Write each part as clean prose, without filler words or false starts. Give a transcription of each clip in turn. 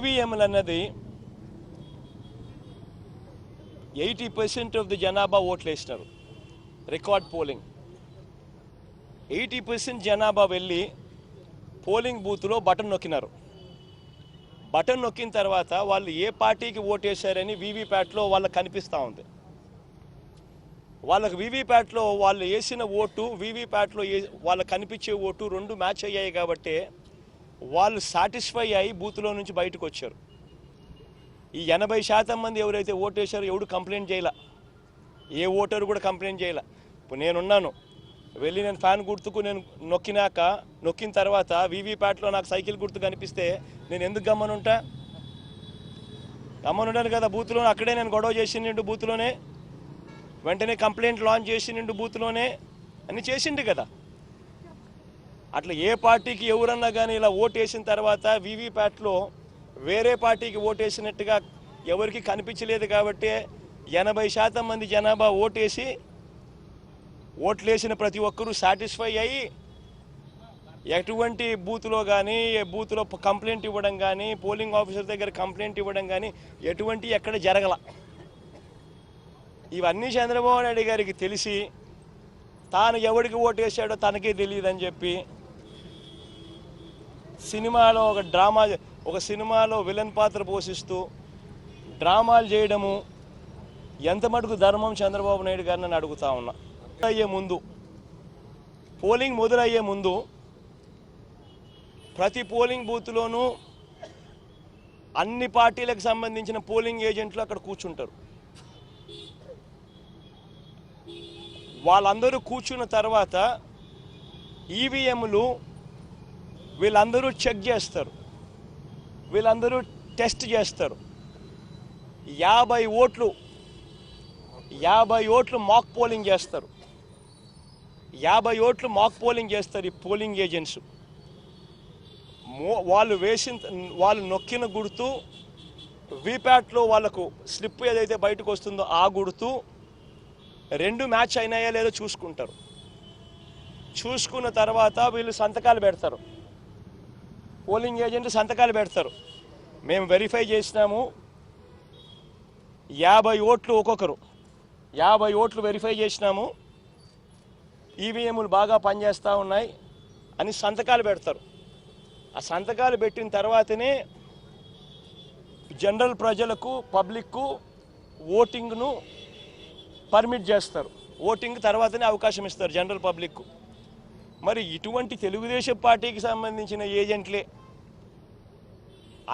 ఈవీఎంలు అన్నది 80% of the జనాభా ఓట్లు వేసినారు. రికార్డ్ పోలింగ్ 80% జనాభా వెళ్ళి పోలింగ్ బూత్లో బటన్ నొక్కినారు. బటన్ నొక్కిన తర్వాత వాళ్ళు ఏ పార్టీకి ఓటేశారని వీవీప్యాట్లో వాళ్ళకి కనిపిస్తూ ఉంది. వాళ్ళకి వీవీప్యాట్లో వాళ్ళు వేసిన ఓటు వీవీప్యాట్లో వాళ్ళకి కనిపించే ఓటు రెండు మ్యాచ్ అయ్యాయి కాబట్టి వాళ్ళు సాటిస్ఫై అయ్యి బూత్లో నుంచి బయటకు వచ్చారు. ఈ 80% మంది ఎవరైతే ఓటేశారో ఎవడు కంప్లైంట్ చేయాల, ఏ ఓటరు కూడా కంప్లైంట్ చేయాల. ఇప్పుడు నేనున్నాను, వెళ్ళి నేను ఫ్యాన్ గుర్తుకు నేను నొక్కిన తర్వాత వీవీప్యాట్లో నాకు సైకిల్ గుర్తు కనిపిస్తే నేను ఎందుకు గమ్మనుంటా? గమ్మనుంటాను కదా. బూత్లో అక్కడే నేను గొడవ చేసిండు, బూత్లోనే వెంటనే కంప్లైంట్ లాంచ్ చేసిండు, బూత్లోనే అని చేసిండు కదా. అట్లా ఏ పార్టీకి ఎవరన్నా కానీ ఇలా ఓటేసిన తర్వాత వీవీప్యాట్లో వేరే పార్టీకి ఓటేసినట్టుగా ఎవరికి కనిపించలేదు కాబట్టి 80% మంది జనాభా ఓట్లేసిన ప్రతి ఒక్కరూ సాటిస్ఫై అయ్యి ఎటువంటి బూత్లో కానీ బూత్లో కంప్లైంట్ ఇవ్వడం కానీ పోలింగ్ ఆఫీసర్ దగ్గర కంప్లైంట్ ఇవ్వడం కానీ ఎటువంటి ఎక్కడ జరగల. ఇవన్నీ చంద్రబాబు నాయుడు గారికి తెలిసి తాను ఎవరికి ఓటేసాడో తనకే తెలియదని చెప్పి సినిమాలో ఒక సినిమాలో విలన్ పాత్ర పోషిస్తూ డ్రామాలు చేయడము ఎంత మటుకు ధర్మం చంద్రబాబు నాయుడు గారిని నేను అడుగుతా ఉన్నా. పోలింగ్ మొదలయ్యే ముందు ప్రతి పోలింగ్ బూత్లోనూ అన్ని పార్టీలకు సంబంధించిన పోలింగ్ ఏజెంట్లు అక్కడ కూర్చుంటారు. వాళ్ళందరూ కూర్చున్న తర్వాత ఈవీఎంలు వీళ్ళందరూ చెక్ చేస్తారు, వీళ్ళందరూ టెస్ట్ చేస్తారు. 50 ఓట్లు మాక్ పోలింగ్ చేస్తారు. 50 ఓట్లు మాక్ పోలింగ్ చేస్తారు ఈ పోలింగ్ ఏజెంట్స్. వాళ్ళు నొక్కిన గుర్తు వీప్యాట్లో వాళ్ళకు స్లిప్ ఏదైతే బయటకు వస్తుందో ఆ గుర్తు రెండు మ్యాచ్ అయినాయా లేదో చూసుకుంటారు. చూసుకున్న తర్వాత వీళ్ళు సంతకాలు పెడతారు, పోలింగ్ ఏజెంట్ సంతకాలు పెడతారు. మేము వెరిఫై చేసినాము, 50 ఓట్లు ఒక్కొక్కరు 50 ఓట్లు వెరిఫై చేసినాము, ఈవీఎంలు బాగా పనిచేస్తూ ఉన్నాయి అని సంతకాలు పెడతారు. ఆ సంతకాలు పెట్టిన తర్వాతనే జనరల్ ప్రజలకు పబ్లిక్కు ఓటింగ్ను పర్మిట్ చేస్తారు. ఓటింగ్ తర్వాతనే అవకాశం ఇస్తారు జనరల్ పబ్లిక్కు. మరి ఇటువంటి తెలుగుదేశం పార్టీకి సంబంధించిన ఏజెంట్లే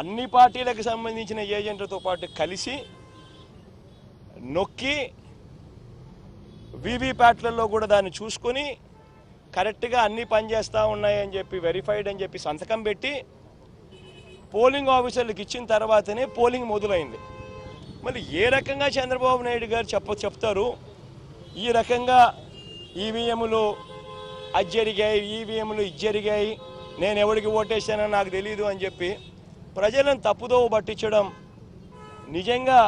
అన్ని పార్టీలకు సంబంధించిన ఏజెంట్లతో పాటు కలిసి నొక్కి వీవీప్యాట్లలో కూడా దాన్ని చూసుకొని కరెక్ట్గా అన్నీ పనిచేస్తూ ఉన్నాయని చెప్పి వెరిఫైడ్ అని చెప్పి సంతకం పెట్టి పోలింగ్ ఆఫీసర్లకు ఇచ్చిన తర్వాతనే పోలింగ్ మొదలైంది. మళ్ళీ ఏ రకంగా చంద్రబాబు నాయుడు గారు చెప్తారు ఈ రకంగా ఈవీఎంలు అది జరిగాయి, ఈవీఎంలు ఇది జరిగాయి, నేను ఎవరికి ఓటేసానో నాకు తెలియదు అని చెప్పి ప్రజలను తప్పుదోవ పట్టించడం నిజంగా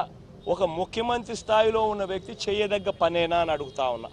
ఒక ముఖ్యమంత్రి స్థాయిలో ఉన్న వ్యక్తి చేయదగ్గ పనేనా అని అడుగుతా ఉన్నా.